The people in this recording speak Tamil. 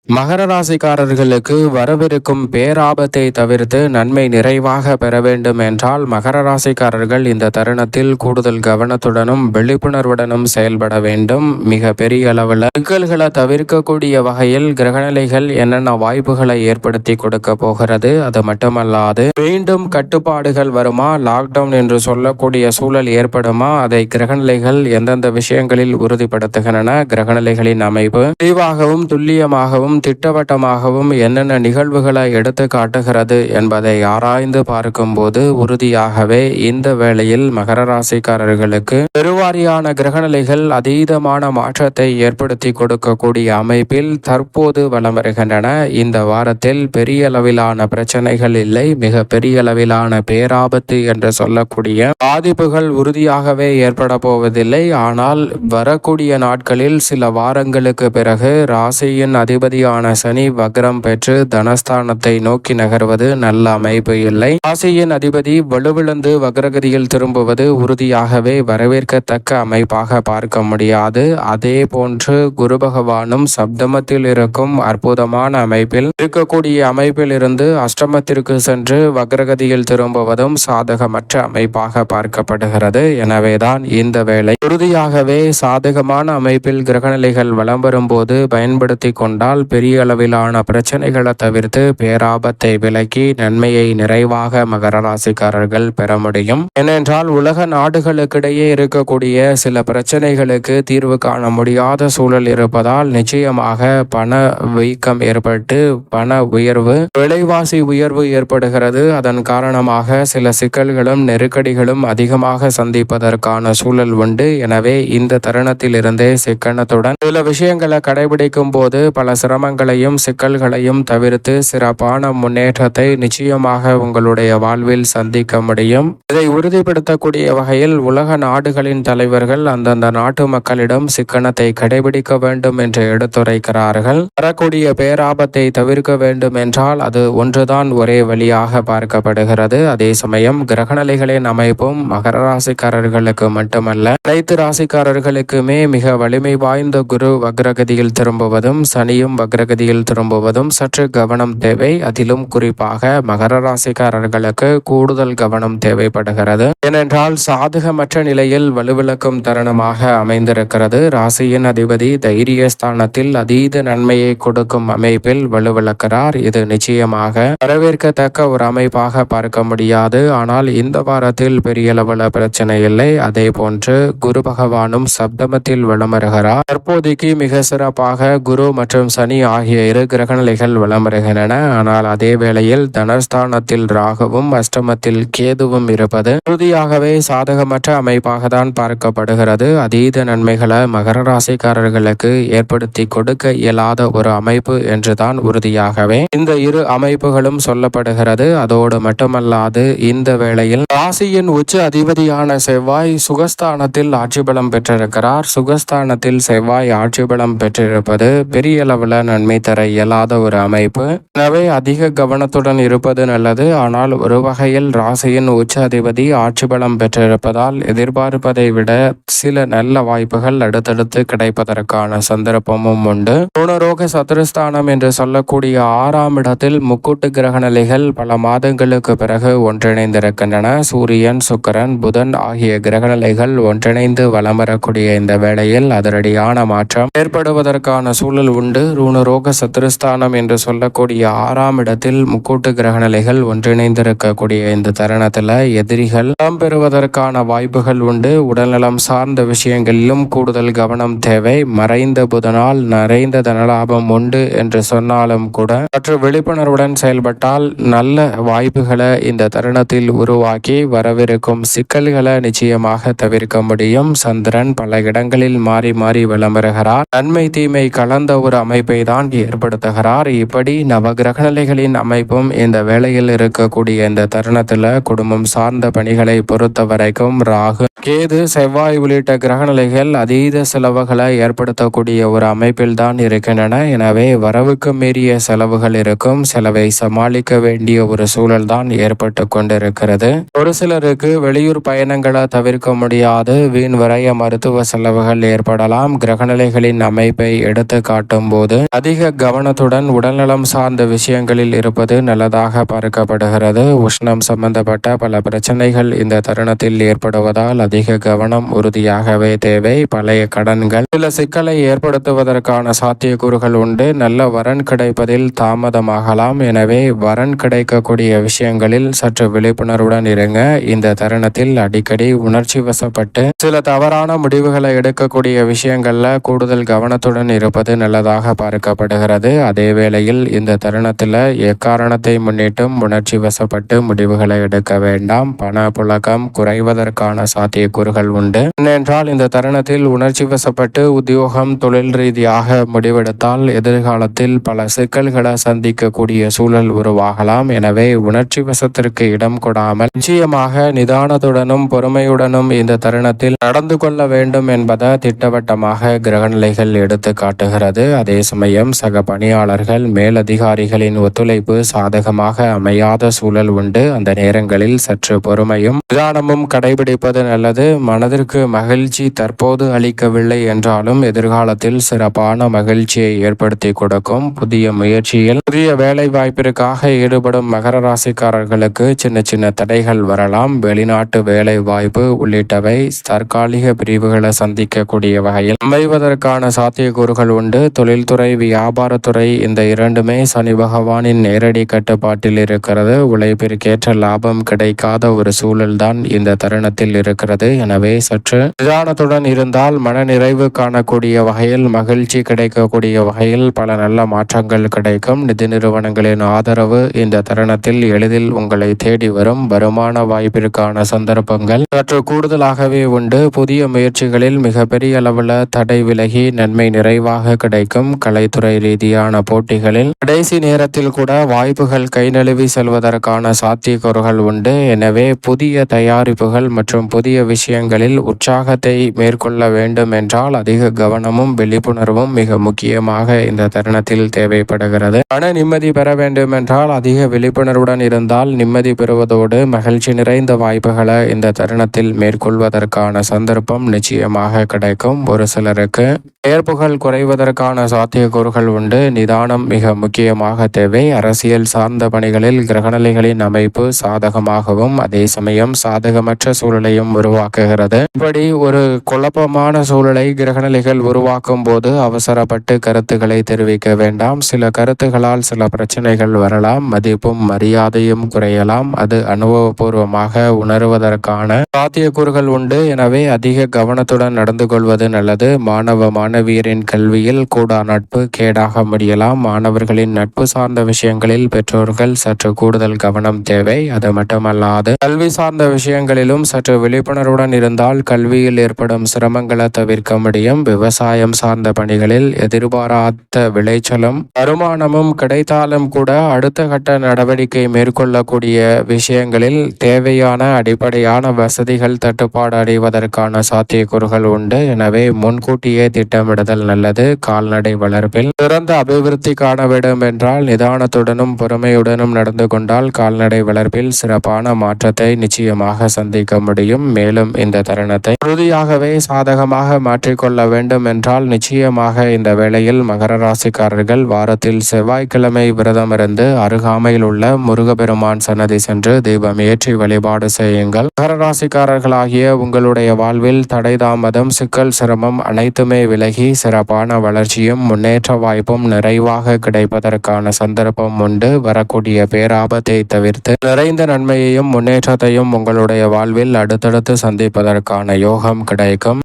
மகர ராசிக்காரர்களுக்கு வரவிருக்கும் பேராபத்தை தவிர்த்து நன்மை நிறைவாக பெற வேண்டும் என்றால் மகர ராசிக்காரர்கள் இந்த தருணத்தில் கூடுதல் கவனத்துடனும் விழிப்புணர்வுடனும் செயல்பட வேண்டும். மிக பெரிய அளவில் சிக்கல்களை தவிர்க்கக்கூடிய வகையில் கிரகநிலைகள் என்னென்ன வாய்ப்புகளை ஏற்படுத்தி கொடுக்க போகிறது. அது மட்டுமல்லாது மீண்டும் கட்டுப்பாடுகள் வருமா, லாக்டவுன் என்று சொல்லக்கூடிய சூழல் ஏற்படுமா, அதை கிரகநிலைகள் எந்தெந்த விஷயங்களில் உறுதிப்படுத்துகின்றன, கிரகநிலைகளின் அமைப்பு தெளிவாகவும் துல்லியமாகவும் திட்டவட்டமாகவும் என்னென்ன நிகழ்வுகளை எடுத்து காட்டுகிறது என்பதை ஆராய்ந்து பார்க்கும்போது உறுதியாகவே இந்த வேளையில் மகர ராசிக்காரர்களுக்கு பெருவாரியான கிரகநிலைகள் அதீதமான மாற்றத்தை ஏற்படுத்தி கொடுக்கக்கூடிய அமைப்பில் தற்போது வலம் வருகின்றன. இந்த வாரத்தில் பெரிய அளவிலான பிரச்சனைகள் இல்லை, மிக பெரிய அளவிலான பேராபத்து என்று சொல்லக்கூடிய பாதிப்புகள் உறுதியாகவே ஏற்பட போவதில்லை. ஆனால் வரக்கூடிய நாட்களில் சில வாரங்களுக்கு பிறகு ராசியின் அதிபதி சனி வக்ரம் பெற்று தனஸ்தானத்தை நோக்கி நகர்வது நல்ல அமைப்பு இல்லை. ராசியின் அதிபதி வலுவிழந்து வக்ரகதியில் திரும்புவது உறுதியாகவே வரவேற்கத்தக்க அமைப்பாக பார்க்க முடியாது. அதே போன்று குரு பகவானும் சப்தமத்தில் இருக்கும் அற்புதமான அமைப்பில் இருக்கக்கூடிய அமைப்பில் இருந்து அஷ்டமத்திற்கு சென்று வக்ரகதியில் திரும்புவதும் சாதகமற்ற அமைப்பாக பார்க்கப்படுகிறது. எனவேதான் இந்த வேளை உறுதியாகவே சாதகமான அமைப்பில் கிரகநிலைகள் வலம் வரும்போது பயன்படுத்தி கொண்டால் பெரிய அளவிலான பிரச்சனைகளை தவிர்த்து பேராபத்தை விலக்கி நன்மையை நிறைவாக மகர ராசிக்காரர்கள் பெற முடியும். ஏனென்றால் உலக நாடுகளுக்கிடையே இருக்கக்கூடிய சில பிரச்சனைகளுக்கு தீர்வு காண முடியாத சூழல் இருப்பதால் நிச்சயமாக பண வீக்கம் ஏற்பட்டு பண உயர்வு, விலைவாசி உயர்வு ஏற்படுகிறது. அதன் காரணமாக சில சிக்கல்களும் நெருக்கடிகளும் அதிகமாக சந்திப்பதற்கான சூழல் உண்டு. எனவே இந்த தருணத்தில் இருந்தே சிக்கனத்துடன் சில விஷயங்களை கடைபிடிக்கும் போது பல சிரமங்களையும் சிக்கல்களையும் தவிர்த்து சிறப்பான முன்னேற்றத்தை நிச்சயமாக உங்களுடைய வாழ்வில் சந்திக்க முடியும். இதை உறுதிப்படுத்தக்கூடிய வகையில் உலக நாடுகளின் தலைவர்கள் அந்தந்த நாட்டு மக்களிடம் சிக்கனத்தை கடைபிடிக்க வேண்டும் என்று எடுத்துரைக்கிறார்கள். வரக்கூடிய பேராபத்தை தவிர்க்க வேண்டும் என்றால் அது ஒன்றுதான் ஒரே வழியாக பார்க்கப்படுகிறது. அதே சமயம் கிரகநிலைகளின் அமைப்பும் மகர ராசிக்காரர்களுக்கு மட்டுமல்ல அனைத்து ராசிக்காரர்களுக்குமே மிக வலிமை வாய்ந்த குரு வக்ரகதியில் திரும்புவதும் சனியும் வக்ரகதியில் திரும்புவதும் சற்று கவனம் தேவை. அதிலும் குறிப்பாக மகர ராசிக்காரர்களுக்கு கூடுதல் கவனம் தேவைப்படுகிறது. ஏனென்றால் சாதகமற்ற நிலையில் வலுவிழக்கும் தருணமாக அமைந்திருக்கிறது. ராசியின் அதிபதி தைரிய ஸ்தானத்தில் அதீத நன்மையை கொடுக்கும் அமைப்பில் வலுவிழக்கிறார். இது நிச்சயமாக வரவேற்கத்தக்க ஒரு அமைப்பாக பார்க்க முடியாது. ஆனால் இந்த வாரத்தில் பெரிய அளவில் பிரச்சனை இல்லை. அதே போன்று குரு பகவானும் சப்தமத்தில் வலம் வருகிறார். தற்போதைக்கு மிக சிறப்பாக குரு மற்றும் சனி ஆகிய இரு கிரகநிலைகள் வலம் வருகின்றன. ஆனால் அதே வேளையில் தனஸ்தானத்தில் ராகுவும் அஷ்டமத்தில் கேதுவும் இருப்பது உறுதியாகவே சாதகமற்ற அமைப்பாக தான் பார்க்கப்படுகிறது. அதீத நன்மைகளை மகர ராசிக்காரர்களுக்கு ஏற்படுத்தி கொடுக்க இயலாத ஒரு அமைப்பு என்றுதான் உறுதியாகவே இந்த இரு அமைப்புகளும் சொல்லப்படுகிறது. அதோடு மட்டுமல்லாது இந்த வேளையில் ராசியின் உச்ச அதிபதியான செவ்வாய் சுகஸ்தானத்தில் ஆட்சி பலம் பெற்றிருக்கிறார். சுகஸ்தானத்தில் செவ்வாய் ஆட்சி பலம் பெற்றிருப்பது பெரிய அளவில் நன்மை தர இயலாத ஒரு அமைப்பு. எனவே அதிக கவனத்துடன் இருப்பது நல்லது. ஆனால் ஒரு வகையில் ராசியின் உச்ச அதிபதி ஆட்சி பலம் பெற்றிருப்பதால் எதிர்பார்ப்பதை விட சில நல்ல வாய்ப்புகள் அடுத்தடுத்து கிடைப்பதற்கான சந்தர்ப்பமும் உண்டு. ருணரோக சத்துருஸ்தானம் என்று சொல்லக்கூடிய 6ஆம் இடத்தில் முக்கூட்டு கிரக நிலைகள் பல மாதங்களுக்கு பிறகு ஒன்றிணைந்திருக்கின்றன. சூரியன், சுக்கிரன், புதன் ஆகிய கிரகநிலைகள் ஒன்றிணைந்து வலம் வரக்கூடிய இந்த வேளையில் அதிரடியான மாற்றம் ஏற்படுவதற்கான சூழல் உண்டு. ருணரோக சத்துருஸ்தானம் என்று சொல்லக்கூடிய 6ஆம் இடத்தில் முக்கூட்டு கிரகநிலைகள் ஒன்றிணைந்திருக்கக்கூடிய இந்த தருணத்தில் எதிரிகள் பலம் பெறுவதற்கான வாய்ப்புகள் உண்டு. உடல்நலம் சார்ந்த விஷயங்களிலும் கூடுதல் கவனம் தேவை. மறைந்த புதனால் நிறைந்த தனலாபம் உண்டு என்று சொன்னாலும் கூட சற்று விழிப்புணர்வுடன் செயல்பட்டால் நல்ல வாய்ப்புகளை இந்த தருணத்தில் உருவாக்கி வரவிருக்கும் சிக்கல்களை நிச்சயமாக தவிர்க்க முடியும். சந்திரன் பல இடங்களில் மாறி மாறி வலம் வருகிறார். நன்மை தீமை கலந்த ஒரு அமைப்பை தான் ஏற்படுத்துகிறார். இப்படி நவகிரகநிலைகளின் அமைப்பும் இந்த வேளையில் இருக்கக்கூடிய இந்த தருணத்தில் குடும்பம் சார்ந்த பணிகளை பொறுத்த வரைக்கும் ராகு, கேது, செவ்வாய் உள்ளிட்ட கிரகநிலைகள் அதீத செலவுகளை ஏற்படுத்தக்கூடிய ஒரு அமைப்பில் தான் இருக்கின்றன. எனவே வரவுக்கு மீறிய செலவுகள் இருக்கும். செலவை சமாளிக்க வேண்டிய ஒரு சூழல் தான் ஏற்பட்டு கொண்டிருக்கிறது. ஒரு சிலருக்கு வெளியூர் பயணங்களை தவிர்க்க முடியாது. வீண் விரைய மருத்துவ செலவுகள் ஏற்படலாம். கிரகநிலைகளின் அமைப்பை எடுத்து காட்டும் போது அதிக கவனத்துடன் உடல்நலம் சார்ந்த விஷயங்களில் இருப்பது நல்லதாக பார்க்கப்படுகிறது. உஷ்ணம் சம்பந்தப்பட்ட பல பிரச்சனைகள் இந்த தருணத்தில் ஏற்படுவதால் அதிக கவனம் உறுதியாகவே தேவை. பழைய கடன்கள் சில சிக்கலை ஏற்படுத்துவதற்கான சாத்தியக்கூறுகள் உண்டு. நல்ல வரன் கிடைப்பதில் தாமதமாகலாம். எனவே வரன் கிடைக்கக்கூடிய விஷயங்களில் சற்று விழிப்புணர்வுடன் இருங்க. இந்த தருணத்தில் அடிக்கடி உணர்ச்சி வசப்பட்டு சில தவறான முடிவுகளை எடுக்கக்கூடிய விஷயங்கள்ல கூடுதல் கவனத்துடன் இருப்பது நல்லதாக பார்க்கப்படுகிறது. அதே வேளையில் இந்த தருணத்தில் எக்காரணத்தை முன்னிட்டும் உணர்ச்சி வசப்பட்டு முடிவுகளை எடுக்க வேண்டாம். பண புழக்கம் குறைவதற்கான சாத்தியக்கூறுகள் உண்டு. ஏனென்றால் இந்த தருணத்தில் உணர்ச்சி வசப்பட்டு உத்தியோகம் தொழில் ரீதியாக முடிவெடுத்தால் எதிர்காலத்தில் பல சிக்கல்களை சந்திக்கக்கூடிய சூழல் உருவாகலாம். எனவே உணர்ச்சி வசத்திற்கு இடம் கொடாமல் நிச்சயமாக நிதானத்துடனும் பொறுமையுடனும் இந்த தருணத்தில் நடந்து கொள்ள வேண்டும் என்பதை திட்டவட்டமாக கிரகநிலைகள் எடுத்து காட்டுகிறது. அதே சமயம் சக பணியாளர்கள் மேலதிகாரிகளின் ஒத்துழைப்பு சாதகமாக அமையாத சூழல் உண்டு. அந்த நேரங்களில் சற்று பொறுமையும் நிதானமும் கடைபிடிப்பது நல்லது. மனதிற்கு மகிழ்ச்சி தற்போது அளிக்கவில்லை என்றாலும் எதிர்காலத்தில் சிறப்பான மகிழ்ச்சியை ஏற்படுத்தி கொடுக்கும். புதிய முயற்சியில் புதிய வேலை வாய்ப்பிற்காக ஈடுபடும் மகர ராசிக்காரர்களுக்கு சின்ன சின்ன தடைகள் வரலாம். வெளிநாட்டு வேலை வாய்ப்பு உள்ளிட்டவை தற்காலிக பிரிவுகளை சந்திக்கக்கூடிய வகையில் அமைவதற்கான சாத்தியக்கூறுகள் உண்டு. தொழில்துறை வியாபாரத்துறை இந்த இரண்டுமே சனி பகவானின் நேரடி கட்டுப்பாட்டில் இருக்கிறது. உழைப்பிற்கேற்ற லாபம் கிடைக்காத ஒரு சூழல்தான் இந்த தருணத்தில் இருக்கிறது. எனவே சற்று நிதானத்துடன் இருந்தால் மன நிறைவு காணக்கூடிய வகையில் மகிழ்ச்சி கிடைக்கக்கூடிய வகையில் பல நல்ல மாற்றங்கள் கிடைக்கும். நிதி நிறுவனங்களின் ஆதரவு இந்த தருணத்தில் எளிதில் உங்களை தேடி வரும். வருமான வாய்ப்பிற்கான சந்தர்ப்பங்கள் சற்று கூடுதலாகவே உண்டு. புதிய முயற்சிகளில் மிகப்பெரிய அளவில் தடை விலகி நன்மை நிறைவாக கிடைக்கும். கலைத்துறை ரீதியான போட்டிகளில் கடைசி நேரத்தில் கூட வாய்ப்புகள் கை நழுவி செல்வதற்கான சாத்தியக்கூறுகள் உண்டு. எனவே புதிய தயாரிப்புகள் மற்றும் புதிய விஷயங்களில் உற்சாகத்தை மேற்கொள்ள வேண்டும் என்றால் அதிக கவனமும் விழிப்புணர்வும் மிக முக்கியமாக இந்த தருணத்தில் தேவைப்படுகிறது. மன நிம்மதி பெற வேண்டும் என்றால் அதிக விழிப்புணர்வுடன் இருந்தால் நிம்மதி பெறுவதோடு மகிழ்ச்சி நிறைந்த வாய்ப்புகளை இந்த தருணத்தில் மேற்கொள்வதற்கான சந்தர்ப்பம் நிச்சயமாக கிடைக்கும். ஒரு சிலருக்கு ஏற்புகள் குறைவதற்கான சாத்தியக்கூறுகள் உண்டு. நிதானம் மிக முக்கியமாக தேவை. அரசியல் சார்ந்த பணிகளில் கிரகநிலைகளின் அமைப்பு சாதகமாகவும் அதே சமயம் சாதகமற்ற சூழலையும் உருவாக்குகிறது. இப்படி ஒரு குழப்பமான சூழலை கிரகநிலைகள் உருவாக்கும் போது அவசரப்பட்டு கருத்துக்களை தெரிவிக்க வேண்டாம். சில கருத்துகளால் சில பிரச்சனைகள் வரலாம். மதிப்பும் மரியாதையும் குறையலாம். அது அனுபவபூர்வமாக உணர்வதற்கான சாத்தியக்கூறுகள் உண்டு. எனவே அதிக கவனத்துடன் நடந்து கொள்வது நல்லது. மாணவ மாணவியரின் கல்வியில் கூடா நட்பு கேடாக முடியலாம். மாணவர்களின் நட்பு சார்ந்த விஷயங்களில் பெற்றோர்கள் சற்று கூடுதல் கவனம் தேவை. அது மட்டுமல்லாது கல்வி சார்ந்த விஷயங்களிலும் சற்று விழிப்புணர்வுடன் இருந்தால் கல்வியில் ஏற்படும் சிரமங்களை தவிர்க்க முடியும். விவசாயம் சார்ந்த பணிகளில் எதிர்பாராத விளைச்சலும் வருமானமும் கிடைத்தாலும் கூட அடுத்த கட்ட நடவடிக்கை மேற்கொள்ளக்கூடிய விஷயங்களில் தேவையான அடிப்படையான வசதிகள் தட்டுப்பாடு அடைவதற்கான சாத்தியக்கூறுகள் உண்டு. எனவே முன்கூட்டியே திட்டமிடுதல் நல்லது. கால்நடை வளர்ப்பில் சிறந்த அபிவிருத்தி காண வேண்டும் என்றால் நிதானத்துடனும் பொறுமையுடனும் நடந்து கொண்டால் கால்நடை வளர்ப்பில் சிறப்பான மாற்றத்தை நிச்சயமாக சந்திக்க முடியும். மேலும் இந்த தருணத்தை உறுதியாகவே சாதகமாக மாற்றிக்கொள்ள வேண்டும் என்றால் நிச்சயமாக இந்த வேளையில் மகர ராசிக்காரர்கள் வாரத்தில் செவ்வாய்க்கிழமை விரதமிருந்து அருகாமையில் உள்ள முருகப்பெருமான் சன்னதி சென்று தீபம் ஏற்றி வழிபாடு செய்யுங்கள். மகர ராசிக்காரர்களாகிய உங்களுடைய வாழ்வில் தடை தாமதம் சிக்கல் சிரமம் அனைத்துமே விலகி சிறப்பான வளர்ச்சியும் முன்னேற்ற வாய்ப்பும் நிறைவாக கிடைப்பதற்கான சந்தர்ப்பம் உண்டு. வரக்கூடிய பேராபத்தை தவிர்த்து நிறைந்த நன்மையையும் முன்னேற்றத்தையும் உங்களுடைய வாழ்வில் அடுத்தடுத்து சந்திப்பதற்கான யோகம் கிடைக்கும்.